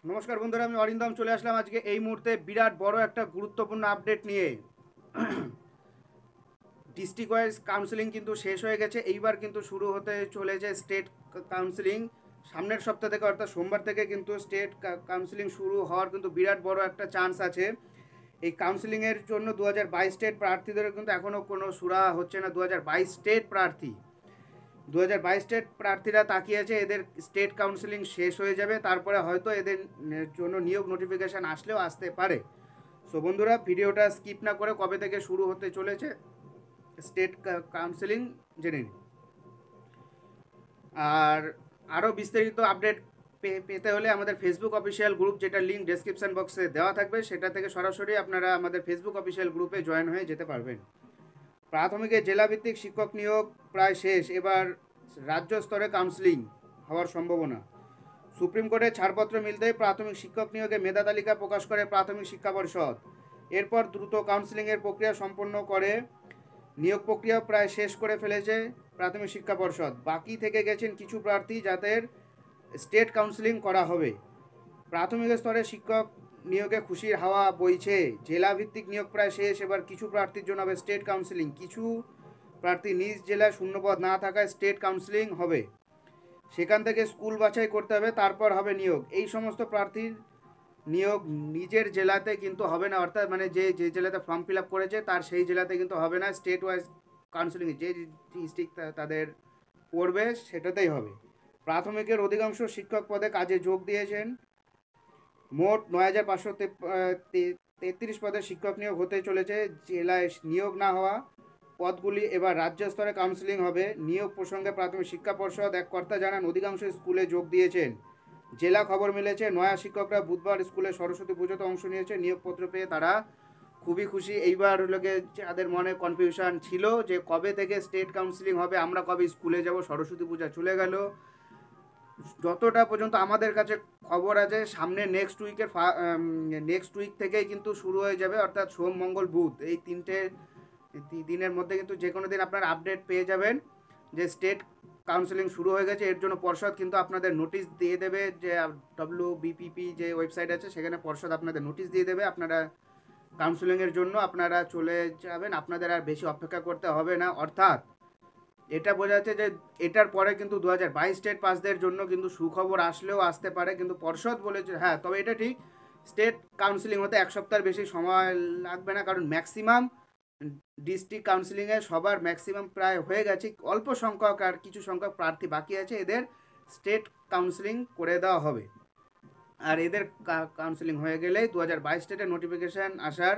নমস্কার বন্ধুরা, আমি অরিন্দম চলে আসলাম আজকে এই মুহূর্তে বিরাট বড় একটা গুরুত্বপূর্ণ আপডেট নিয়ে। ডিস্ট্রিক্ট ওয়াইজ কাউন্সিলিং কিন্তু শেষ হয়ে গেছে, এইবার কিন্তু শুরু হতে চলেছে স্টেট কাউন্সিলিং। সামনের সপ্তাহ থেকে অর্থাৎ সোমবার থেকে কিন্তু স্টেট কাউন্সিলিং শুরু হওয়ার কিন্তু বিরাট বড় একটা চান্স আছে। এই কাউন্সিলিংয়ের জন্য 2022 স্টেট প্রার্থীদের কিন্তু এখনও কোনো সুরাহা হচ্ছে না। 2022 স্টেট প্রার্থী 2022 স্টেট প্রার্থীরা তাকিয়েছে এদের স্টেট কাউন্সিলিং শেষ হয়ে যাবে, তারপরে হয়তো এদের জন্য নিয়োগ নোটিফিকেশান আসলেও আসতে পারে। সো বন্ধুরা, ভিডিওটা স্কিপ না করে কবে থেকে শুরু হতে চলেছে স্টেট কাউন্সিলিং জেনে নিন। আর আরও বিস্তারিত আপডেট পেতে হলে আমাদের ফেসবুক অফিসিয়াল গ্রুপ, যেটা লিঙ্ক ডেসক্রিপশন বক্সে দেওয়া থাকবে, সেটা থেকে সরাসরি আপনারা আমাদের ফেসবুক অফিসিয়াল গ্রুপে জয়েন হয়ে যেতে পারবেন। প্রাথমিকে জেলাভিত্তিক শিক্ষক নিয়োগ প্রায় শেষ, এবার রাজ্য স্তরে কাউন্সিলিং হওয়ার সম্ভাবনা। সুপ্রিম কোর্টে ছাড়পত্র মিলতেই প্রাথমিক শিক্ষক নিয়োগে মেধা তালিকা প্রকাশ করে প্রাথমিক শিক্ষা পর্ষদ। এরপর দ্রুত কাউন্সিলিংয়ের প্রক্রিয়া সম্পন্ন করে নিয়োগ প্রক্রিয়া প্রায় শেষ করে ফেলেছে প্রাথমিক শিক্ষা পর্ষদ। বাকি থেকে গেছেন কিছু প্রার্থী যাদের স্টেট কাউন্সিলিং করা হবে। প্রাথমিক স্তরে শিক্ষক নিয়োগে খুশির হাওয়া বইছে। জেলা ভিত্তিক নিয়োগ প্রায় শেষ, এবার কিছু প্রার্থীর জন্য হবে স্টেট কাউন্সিলিং। কিছু প্রার্থী নিজ জেলায় শূন্যপদ না থাকায় স্টেট কাউন্সিলিং হবে, সেখান থেকে স্কুল বাছাই করতে হবে, তারপর হবে নিয়োগ। এই সমস্ত প্রার্থীর নিয়োগ নিজের জেলাতে কিন্তু হবে না, অর্থাৎ মানে যে যে জেলাতে ফর্ম ফিল আপ করেছে তার সেই জেলাতে কিন্তু হবে না। স্টেট ওয়াইজ কাউন্সিলিং যে ডিস্ট্রিক্ট তাদের পড়বে সেটাতেই হবে। প্রাথমিকের অধিকাংশ শিক্ষক পদে কাজে যোগ দিয়েছেন। মোট 9,533 পদে শিক্ষক নিয়োগ হতে চলেছে। জেলায় নিয়োগ না হওয়া পদগুলি এবার রাজ্য স্তরে কাউন্সিলিং হবে। নিয়োগ প্রসঙ্গে প্রাথমিক শিক্ষা পর্ষদ এক কর্তা জানান, অধিকাংশ স্কুলে যোগ দিয়েছেন। জেলা খবর মিলেছে নয়া শিক্ষকরা বুধবার স্কুলে সরস্বতী পুজোতে অংশ নিয়েছে। নিয়োগপত্র পেয়ে তারা খুবই খুশি। এইবার হলো গিয়ে যাদের মনে কনফিউশন ছিল যে কবে থেকে স্টেট কাউন্সিলিং হবে, আমরা কবে স্কুলে যাব, সরস্বতী পূজা চলে গেল, যতটা পর্যন্ত আমাদের কাছে খবর আছে সামনে নেক্সট উইক থেকেই কিন্তু শুরু হয়ে যাবে, অর্থাৎ সোম মঙ্গল বুধ এই তিনটে দিনের মধ্যে কিন্তু যে কোনো দিন আপনার আপডেট পেয়ে যাবেন যে স্টেট কাউন্সিলিং শুরু হয়ে গেছে। এর জন্য পর্ষদ কিন্তু আপনাদের নোটিশ দিয়ে দেবে, যে WBPP যে ওয়েবসাইট আছে সেখানে পর্ষদ আপনাদের নোটিশ দিয়ে দেবে। আপনারা কাউন্সিলিংয়ের জন্য আপনারা চলে যাবেন, আপনাদের আর বেশি অপেক্ষা করতে হবে না। অর্থাৎ এটা বোঝা যাচ্ছে যে এটার পরে কিন্তু 2022 স্টেট পাসদের জন্য কিন্তু সুখবর আসলেও আসতে পারে। কিন্তু পর্ষদ বলেছে হ্যাঁ, তবে এটা ঠিক, স্টেট কাউন্সিলিং হতে এক সপ্তাহের বেশি সময় লাগবে না, কারণ ম্যাক্সিমাম ডিস্ট্রিক্ট কাউন্সিলিংয়ে সবার ম্যাক্সিমাম প্রায় হয়ে গেছে। অল্প সংখ্যক আর কিছু সংখ্যক প্রার্থী বাকি আছে, এদের স্টেট কাউন্সিলিং করে দেওয়া হবে। আর এদের কাউন্সিলিং হয়ে গেলেই 2022 স্টেটের নোটিফিকেশান আসার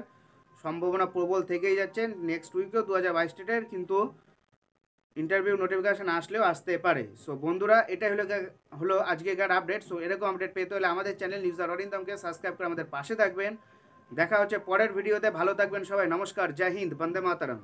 সম্ভাবনা প্রবল থেকেই যাচ্ছে। নেক্সট উইকেও 2022 স্টেটের কিন্তু ইন্টারভিউ নোটিফিকেশান আসলেও আসতে পারে। সো বন্ধুরা, এটাই হলো আজকেকার আপডেট। সো এরকম আপডেট পেতে হলে আমাদের চ্যানেল নিউজ অরিন্দমকে সাবস্ক্রাইব করে আমাদের পাশে থাকবেন। দেখা হচ্ছে পরের ভিডিওতে। ভালো থাকবেন সবাই। নমস্কার, জয় হিন্দ, বন্দে মাতরম।